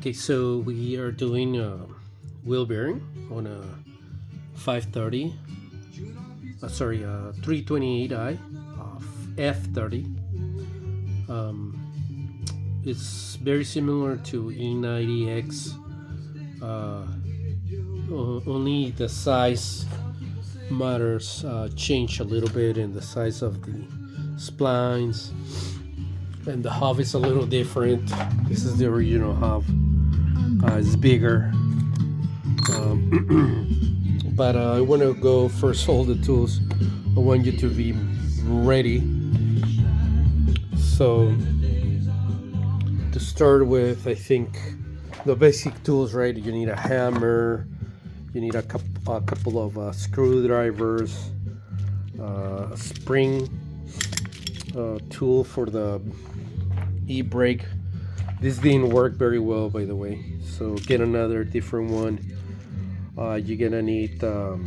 Okay, so we are doing a wheel bearing on a 530, 328i F30. It's very similar to E90X, only the size matters, change a little bit in the size of the splines, and the hub is a little different. This is the original hub. It's bigger, but I want to go first all the tools. I want you to be ready. So to start with, I think the basic tools, right? You need a hammer, you need a couple of screwdrivers, a spring tool for the e-brake. This didn't work very well, by the way, so get another different one. You're gonna need a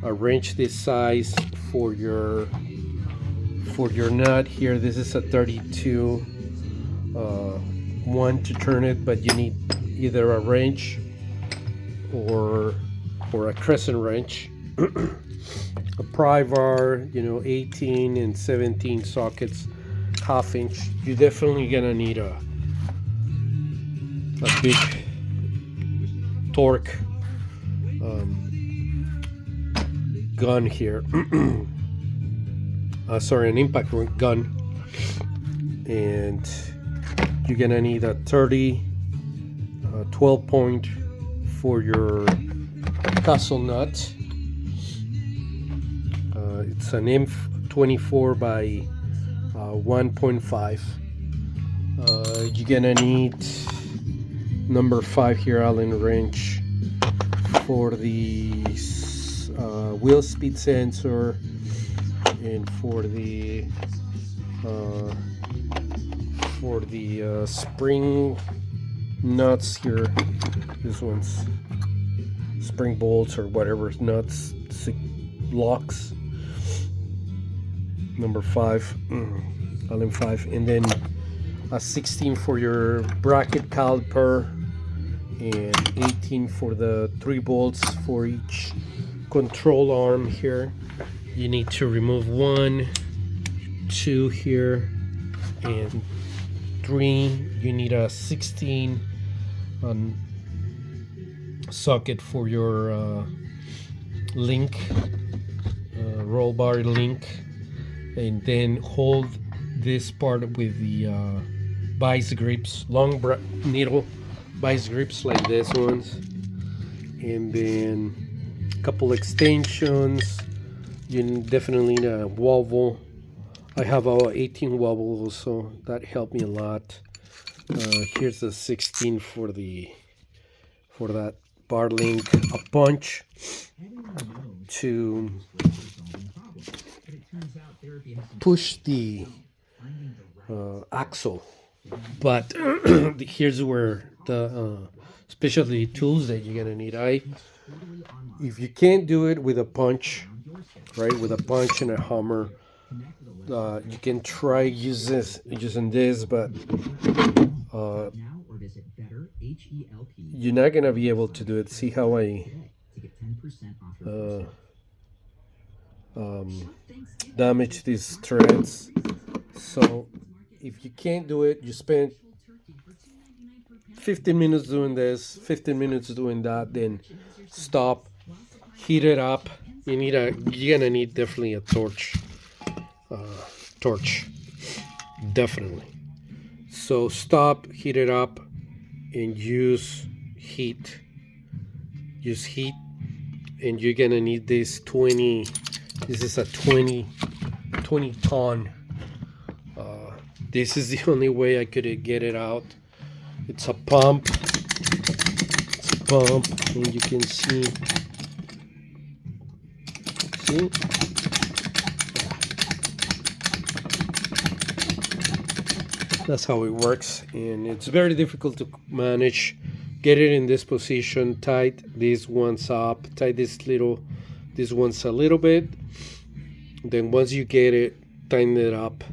wrench this size for your nut here. This is a 32 one to turn it, but you need either a wrench or a crescent wrench. A pry bar, 18 and 17 sockets, 1/2 inch. You're definitely gonna need a big torque gun here. An impact gun, and you're gonna need a 30 12 point for your castle nut. It's an M24 by 1.5. You're gonna need number 5 here, Allen wrench, for the wheel speed sensor, and for the spring nuts here. This one's spring bolts or whatever nuts, locks. Number 5, Allen 5, and then a 16 for your bracket caliper, and 18 for the 3 bolts for each control arm here. You need to remove 1, 2 here, and 3. You need a 16 socket for your link, roll bar link, and then hold this part with the vice grips, long needle vice grips like this ones, and then a couple extensions. You definitely need a wobble. I have a 18 wobble, so that helped me a lot. Here's the 16 for that bar link, a punch to push the axle. But here's where the especially tools that you're gonna need. If you can't do it with a punch, right, with a punch and a hammer, you can try using this, but you're not gonna be able to do it. See how I damage these threads? So if you can't do it, you spend 15 minutes doing this, 15 minutes doing that, then stop, heat it up. You're gonna need definitely a torch, definitely. So stop, heat it up, and use heat, and you're gonna need this 20. This is a 20 ton. This is the only way I could get it out. It's a pump. And you can see. That's how it works, and it's very difficult to manage. Get it in this position, tight these ones up, tight this ones a little bit. Then once you get it, tighten it up.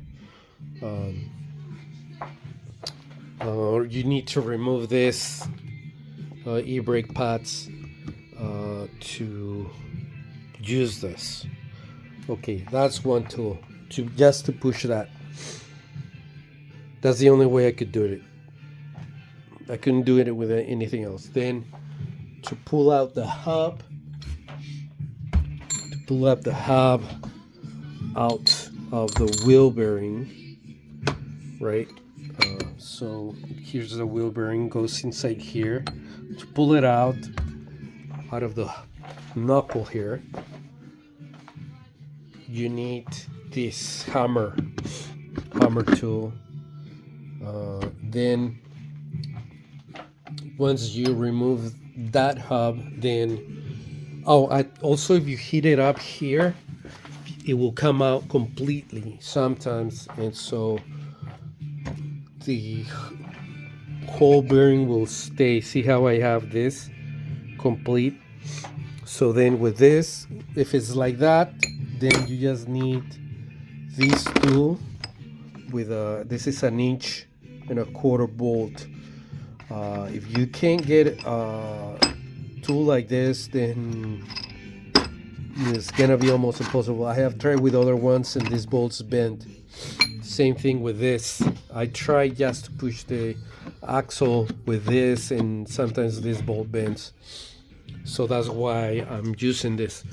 You need to remove this e-brake pads to use this. Okay, that's one tool just to push that. That's the only way I could do it. I couldn't do it with anything else. Then to pull out the hub, out of the wheel bearing, right? So here's the wheel bearing, goes inside here. To pull it out of the knuckle here, you need this hammer tool. Then once you remove that hub, then also if you heat it up here, it will come out completely sometimes, and so the whole bearing will stay. See how I have this complete? So then with this, if it's like that, then you just need this tool with this is an 1.25 bolt. If you can't get a tool like this, then it's gonna be almost impossible. I have tried with other ones and this bolt's bent. Same thing with this. I try just to push the axle with this, and sometimes this bolt bends. So that's why I'm using this.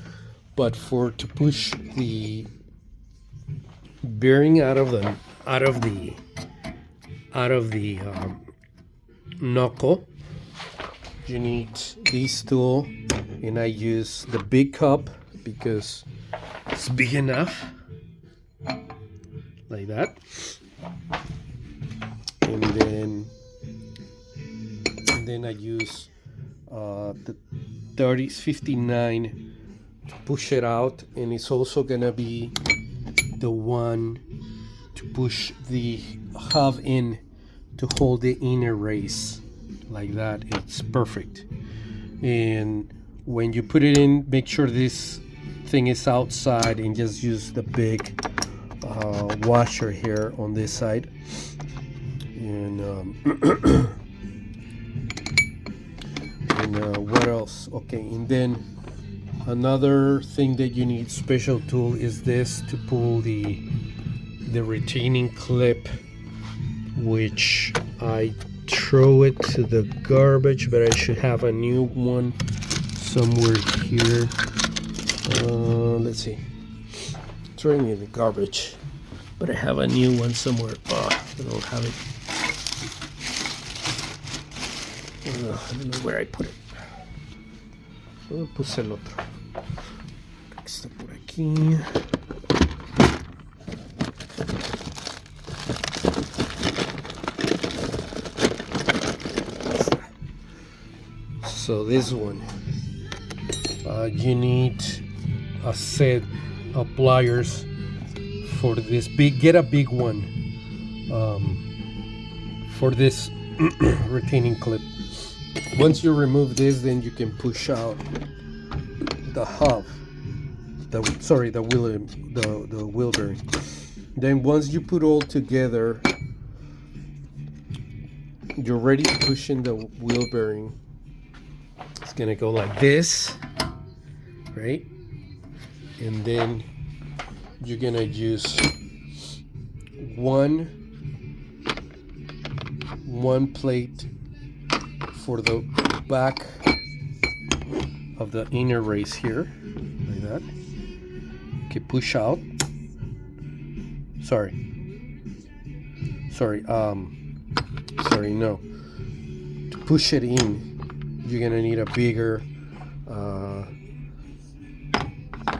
But to push the bearing out of the knuckle, you need this tool, and I use the big cup because it's big enough, like that. And then I use the 59 to push it out, and it's also gonna be the one to push the hub in to hold the inner race, like that. It's perfect. And when you put it in, make sure this thing is outside, and just use the big washer here on this side. And what else? Okay, and then another thing that you need special tool is this to pull the retaining clip, which I throw it to the garbage, but I should have a new one somewhere here. Let's see, throwing in the garbage, but I have a new one somewhere. I don't have it. I don't know where I put it. Puse el otro. Está por aquí. So this one, you need a set of pliers for this big. Get a big one for this retaining clip. Once you remove this, then you can push out the hub, the wheel bearing. Then once you put all together, you're ready to push in the wheel bearing. It's gonna go like this, right? And then you're gonna use one plate for the back of the inner race here, like that. Okay, push out. No. To push it in, you're gonna need a bigger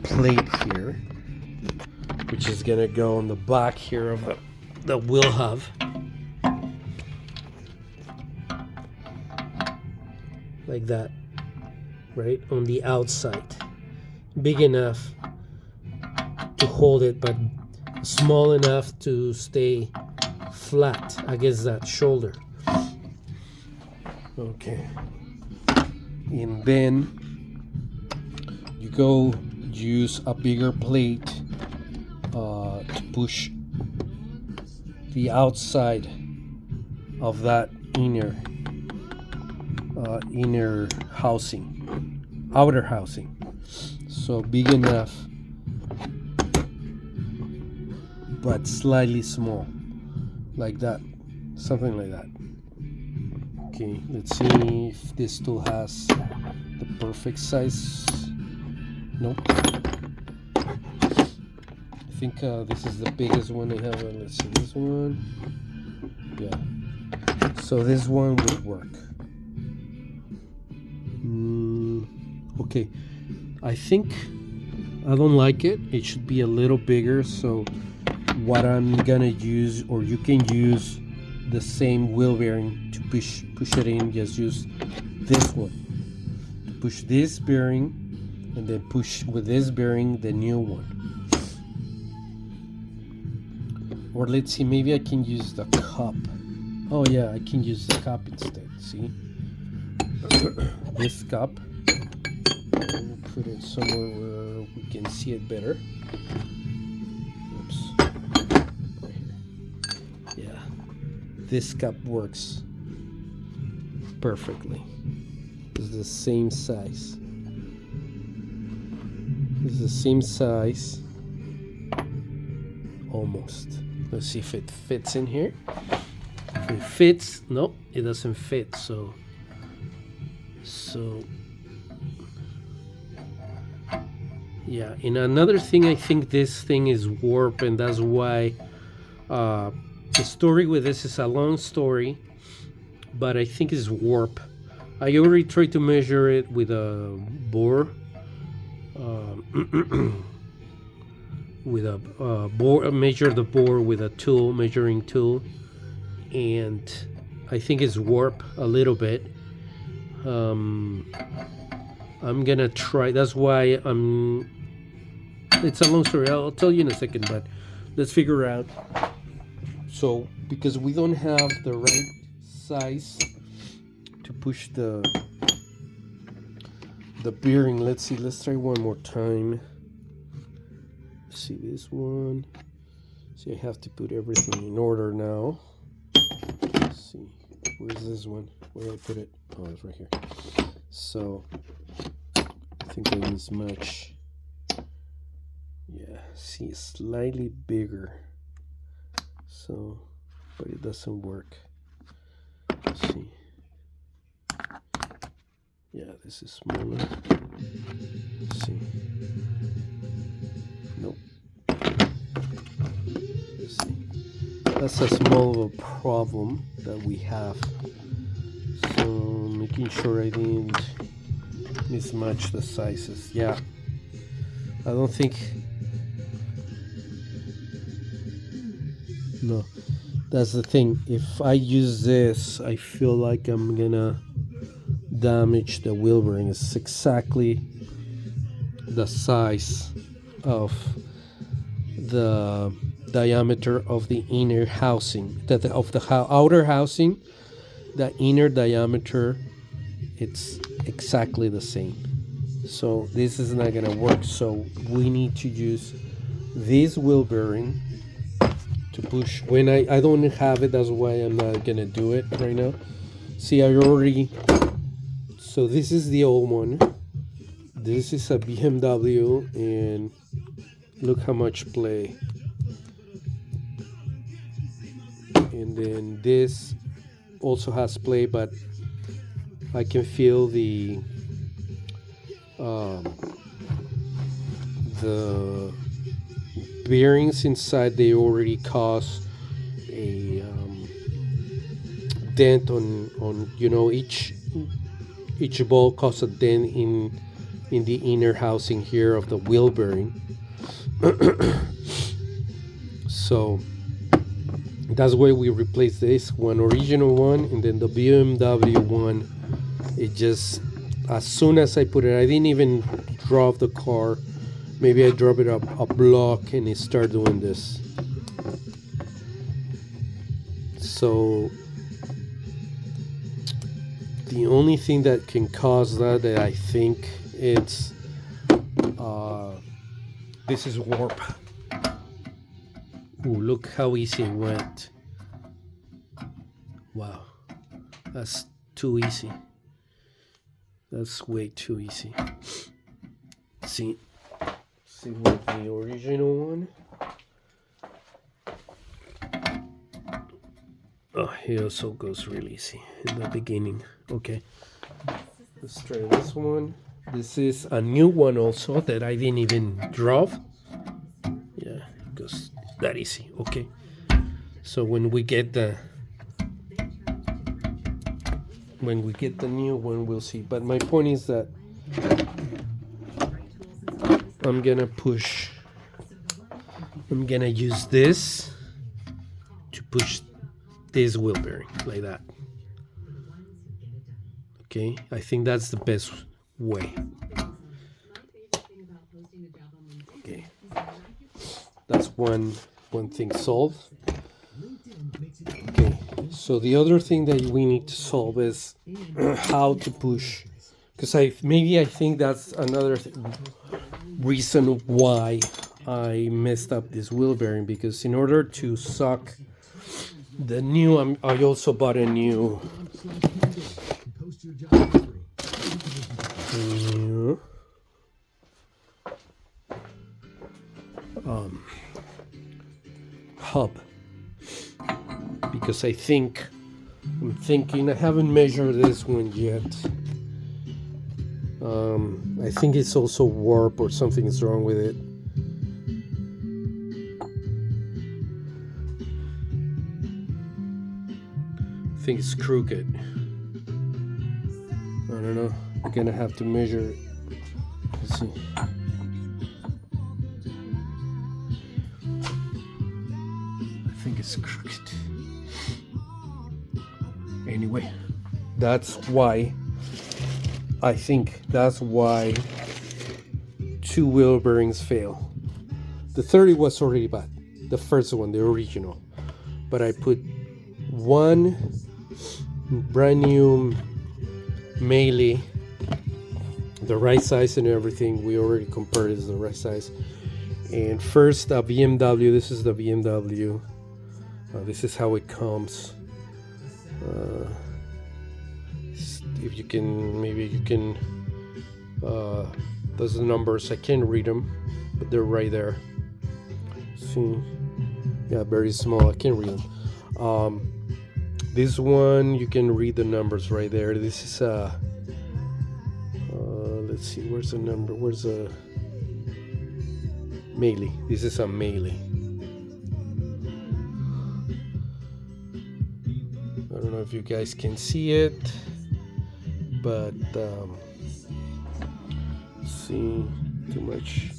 plate here, which is gonna go on the back here of the wheel hub. Like that, right on the outside. Big enough to hold it, but small enough to stay flat against that shoulder. Okay, and then you go use a bigger plate to push the outside of that inner housing, outer housing. So big enough, but slightly small, like that, something like that. Okay, let's see if this tool has the perfect size. Nope. I think this is the biggest one I have. Let's see, this one. Yeah. So this one would work. Okay. I think I don't like it. It should be a little bigger. So what I'm gonna use, or you can use the same wheel bearing to push it in. Just use this one to push this bearing, and then push with this bearing the new one. Or let's see, maybe I can use the cup. Oh yeah, I can use the cup instead. See, this cup. Let me put it somewhere where we can see it better. Oops. Right here. Yeah, this cup works perfectly. It's the same size. It's the same size, almost. Let's see if it fits in here. If it fits, no, it doesn't fit. So yeah. And another thing, I think this thing is warped, and that's why the story with this is a long story, but I think it's warped. I already tried to measure it with a bore. With a bore, measure the bore with a tool, measuring tool, and I think it's warped a little bit. I'm gonna try. That's why it's a long story. I'll tell you in a second, but let's figure out. So because we don't have the right size to push the bearing, let's see. Let's try one more time. See this one. See, I have to put everything in order now. Let's see, where's this one? Where did I put it? Oh, it's right here. So I think I mismatch. Yeah, see, it's slightly bigger. So, but it doesn't work. Let's see. Yeah, this is smaller. Let's see. Nope. Let's see. That's a small of a problem that we have. So making sure I didn't mismatch the sizes. Yeah. I don't think. No. That's the thing. If I use this, I feel like I'm gonna damage the wheel bearing. It's exactly the size of the diameter of the inner housing, of the outer housing. The inner diameter, it's exactly the same. So this is not gonna work. So we need to use this wheel bearing to push. When I don't have it, that's why I'm not gonna do it right now. See, I already. So this is the old one. This is a BMW, and look how much play. And then this also has play, but I can feel the bearings inside. They already cause a dent on each ball causes a dent in the inner housing here of the wheel bearing. So that's why we replaced this one, original one, and then the BMW one. It just, as soon as I put it, I didn't even drop the car. Maybe I drop it up a block and it started doing this. So the only thing that can cause that I think it's this is warp. Ooh, look how easy it went. Wow, that's too easy. That's way too easy. See with the original one. Oh, it also goes really easy in the beginning. Okay, let's try this one. This is a new one also that I didn't even draw. Yeah, it goes that easy. Okay, so when we get the new one, we'll see. But my point is that I'm gonna use this to push this wheel bearing like that. Okay, I think that's the best way. Okay, that's one thing solved. Okay, so the other thing that we need to solve is how to push, because I think that's another reason why I messed up this wheel bearing, because in order to suck the new, I also bought a new hub, because I'm thinking I haven't measured this one yet. I think it's also warp or something is wrong with it. I think it's crooked. I don't know. I'm gonna have to measure it. Let's see. I think it's crooked. Anyway, that's why two wheel bearings fail. The 30 was already bad, the first one, the original, but I put one brand new Melee, the right size and everything. We already compared, it's the right size. And first a BMW, this is the BMW, this is how it comes. If you can, maybe you can, those are the numbers, I can't read them, but they're right there. See, yeah, very small, I can't read them. This one, you can read the numbers right there. This is let's see, where's the number, where's the Melee, this is a Melee. I don't know if you guys can see it, but see, too much,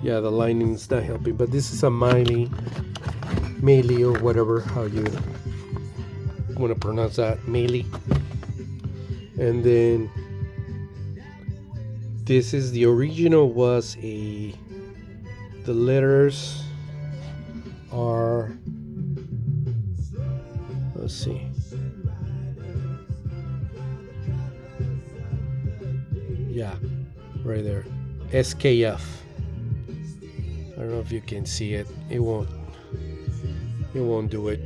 yeah, the lining's not helping, but this is a Melee or whatever, how you want to pronounce that, Melee. And then this is the original, was the letters are, let's see, yeah, right there, SKF. I don't know if you can see it. It won't do it.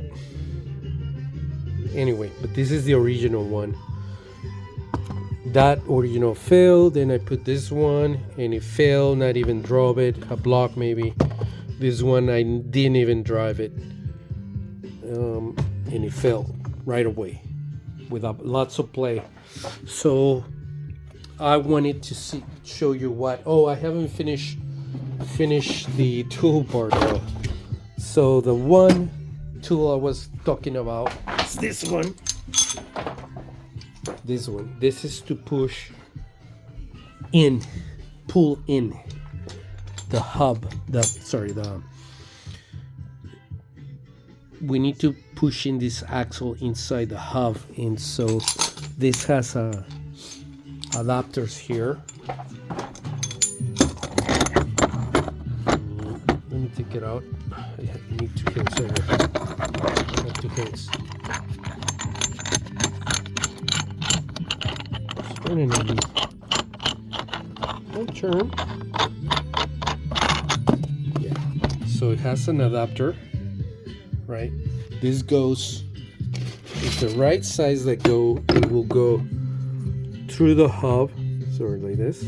Anyway, but this is the original one. That original failed, then I put this one and it failed, not even drove it, a block maybe. This one I didn't even drive it, and it failed right away without lots of play. So I wanted to show you what, I haven't finished the toolbar though. So the one tool I was talking about is this one. This one. This is to pull in the hub. We need to push in this axle inside the hub, and so this has adapters here. Let me take it out. I need 2 hands over. I have 2 hands. Turn it on. Don't turn. Yeah. So it has an adapter, right? This goes, it's the right size that it will go through the hub. Sorry, like this.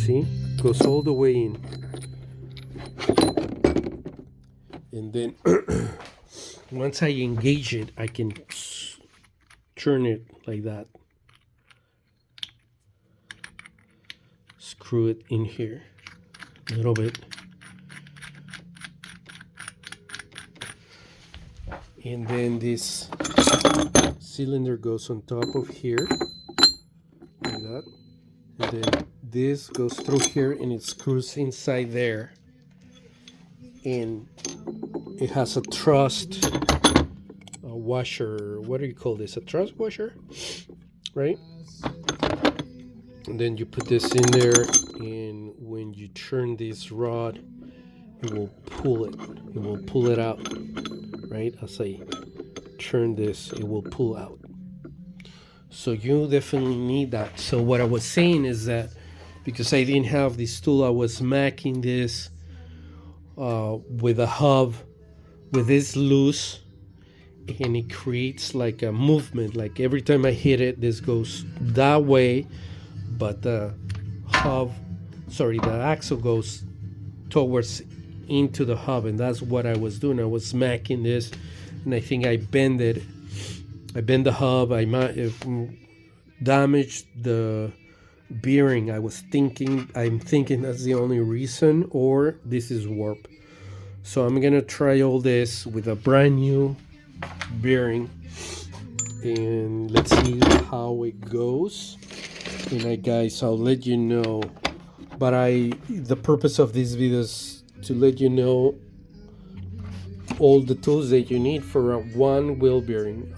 See? Goes all the way in. And then once I engage it, I can turn it like that. Screw it in here a little bit. And then this cylinder goes on top of here, like that. And then this goes through here and it screws inside there. And it has a thrust washer. What do you call this? A thrust washer, right? And then you put this in there, and when you turn this rod, it will pull it. It will pull it out, right? As I turn this, it will pull out. So you definitely need that. So what I was saying is that because I didn't have this tool, I was smacking this with a hub, with this loose, and it creates like a movement. Like every time I hit it, this goes that way, but the axle goes towards into the hub, and that's what I was doing. I was smacking this, and I think I bent it. I bent the hub. I might have damaged the bearing. I'm thinking that's the only reason, or this is warp. So I'm gonna try all this with a brand new bearing, and let's see how it goes. And guys, I'll let you know. But the purpose of this video is to let you know all the tools that you need for a one wheel bearing.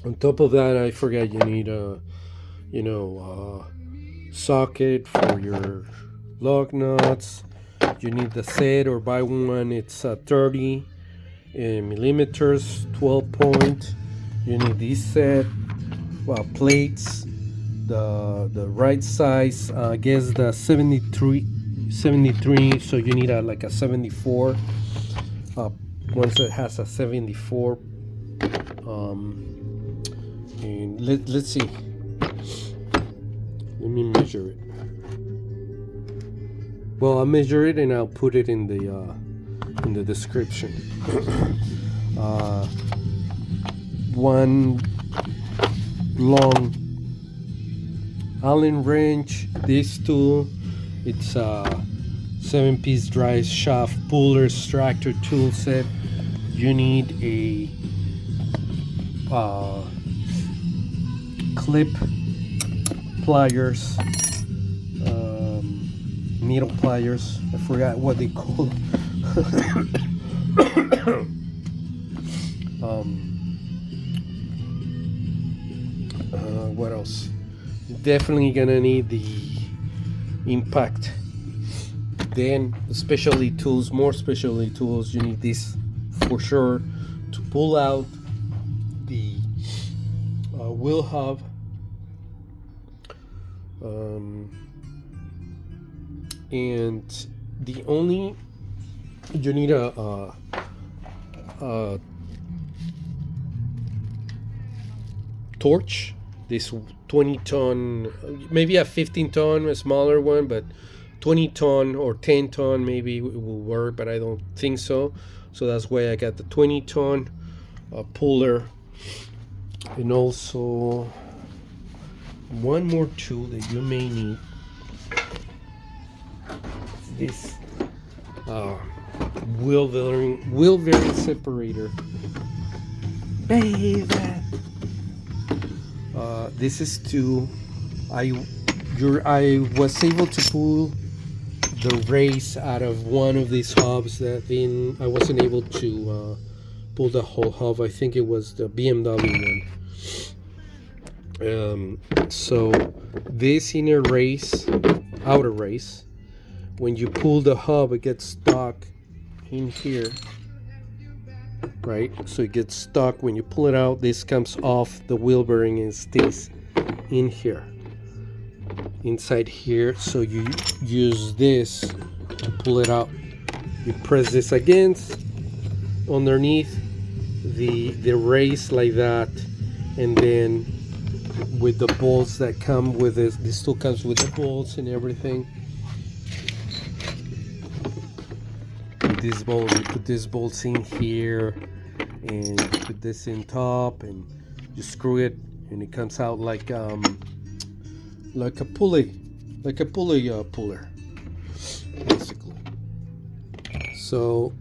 On top of that, I forgot you need a socket for your lug nuts. You need the set or buy one. It's 30 millimeters, 12 point. You need this set, plates, the right size. I guess the 73. So you need like a 74. Once it has a 74. And let's see. Let me measure it. Well, I'll measure it and I'll put it in the description. One long Allen wrench. This tool, it's a 7-piece drive shaft puller extractor tool set. You need a clip pliers, needle pliers. I forgot what they call them. What else? Definitely gonna need the impact. Then specialty tools, more specialty tools. You need this for sure to pull out the wheel hub. And you need a torch. This 20-ton, maybe a 15-ton, a smaller one, but 20-ton or 10-ton maybe it will work, but I don't think so. So that's why I got the 20-ton puller. And also one more tool that you may need, this wheel bearing separator. Baby, this is I was able to pull the race out of one of these hubs that then I wasn't able to pull the whole hub. I think it was the BMW one. So this outer race, when you pull the hub, it gets stuck in here, right? So it gets stuck. When you pull it out, this comes off the wheel bearing and stays in here, inside here. So you use this to pull it out. You press this against underneath the race like that, and then with the bolts that come with this tool comes with the bolts and everything. With this bolt, you put these bolts in here, and you put this in top, and you screw it, and it comes out like a pulley, puller, basically. So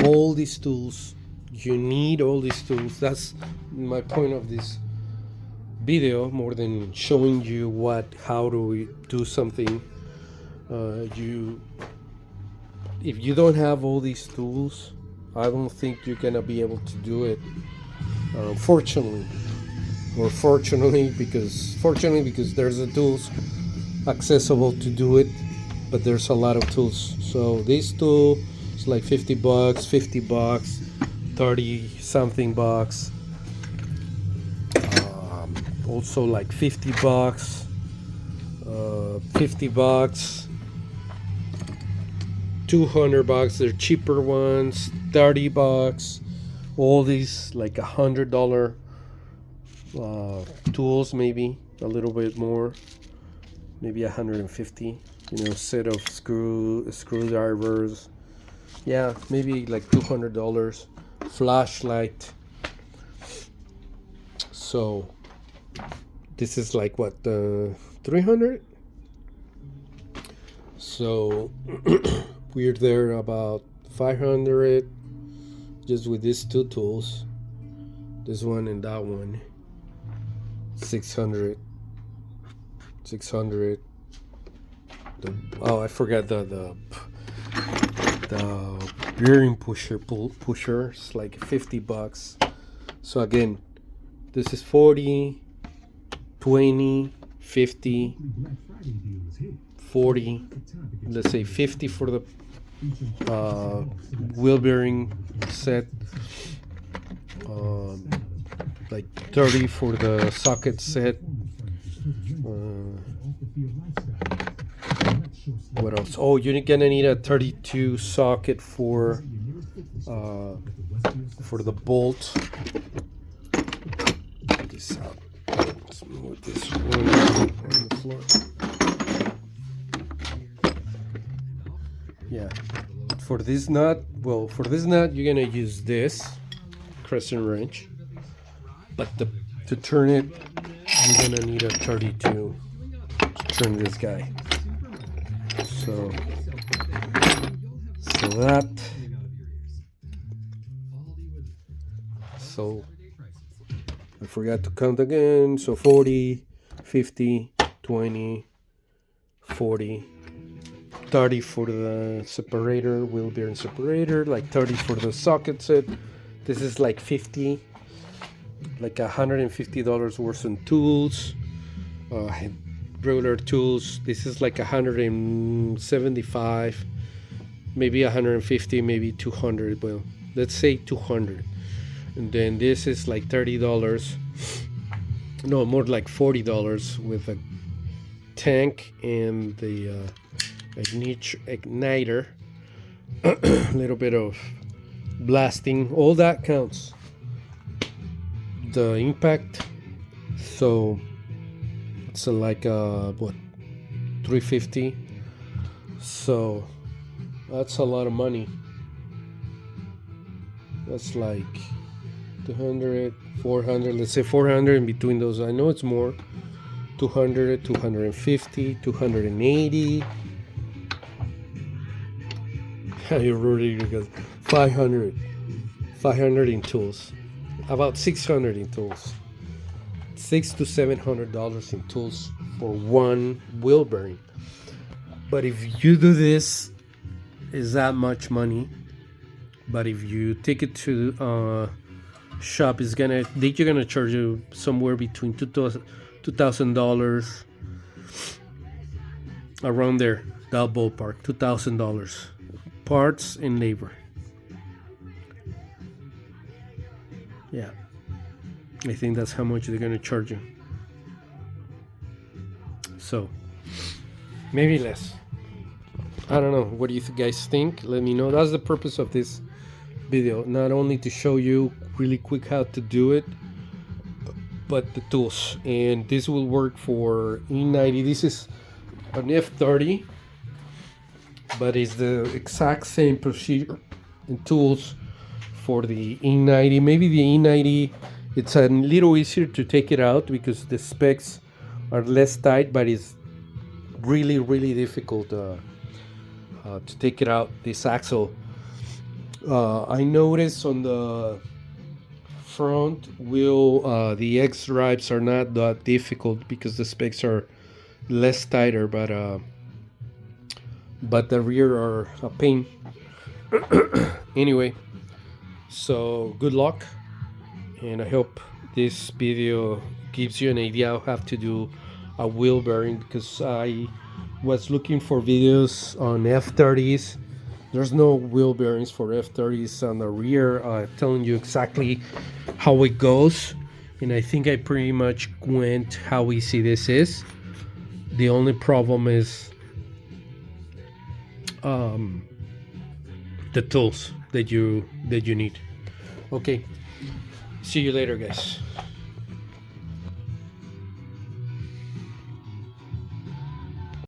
all these tools, you need all these tools. That's my point of this video, more than showing you how do we do something. If you don't have all these tools, I don't think you're gonna be able to do it. Fortunately because there's the tools accessible to do it, but there's a lot of tools. So this tool is like $50, $50, 30 something bucks. Also like $50, $50, $200. They're cheaper ones, $30. All these like $100 tools, maybe a little bit more, maybe 150. Set of screwdrivers. Yeah, maybe like $200. Flashlight. So this is like what, 300. So we're there about 500 just with these two tools, this one and that one. 600. I forgot the bearing pusher is like $50. So again, this is 40, 20, 50, 40. Let's say 50 for the wheel bearing set, like 30 for the socket set. What else? Oh, you're gonna need a 32 socket for the bolt. Check this out. Let's move this one on the floor. Yeah. For this nut, you're gonna use this crescent wrench, but to turn it, you're gonna need a 32 to turn this guy. So that. So I forgot to count again. So 40, 50, 20, 40, 30 for the separator, wheel bearing separator, like 30 for the socket set. This is like 50, like $150 worth of tools, regular tools. This is like 175, maybe 150, maybe 200. Well, let's say 200. And then this is like $30. No, more like $40 with a tank and the igniter. A little bit of blasting. All that counts. The impact. So it's like what, 350. So that's a lot of money. That's like 200, 400, let's say 400 in between those. I know it's more. 200, 250, 280. You're really good. 500 in tools. About 600 in tools. $600 to $700 in tools for one wheel bearing. But if you do this, is that much money? But if you take it to shop, they're gonna charge you somewhere between $2,000 around there, that ballpark, $2,000 parts and labor. Yeah, I think that's how much they're gonna charge you. So maybe less. I don't know. What do you guys think? Let me know. That's the purpose of this video, not only to show you really quick how to do it, but the tools. And this will work for E90. This is an F30, but it's the exact same procedure and tools for the E90. Maybe the E90, it's a little easier to take it out because the specs are less tight, but it's really, really difficult to take it out, this axle. I noticed on the front wheel, the X drives are not that difficult because the specs are less tighter, but the rear are a pain. Anyway, so good luck, and I hope this video gives you an idea of how to do a wheel bearing, because I was looking for videos on F30s. There's no wheel bearings for F30s on the rear, telling you exactly how it goes, and I think I pretty much went how easy this is. The only problem is the tools that you need. Okay, see you later, guys.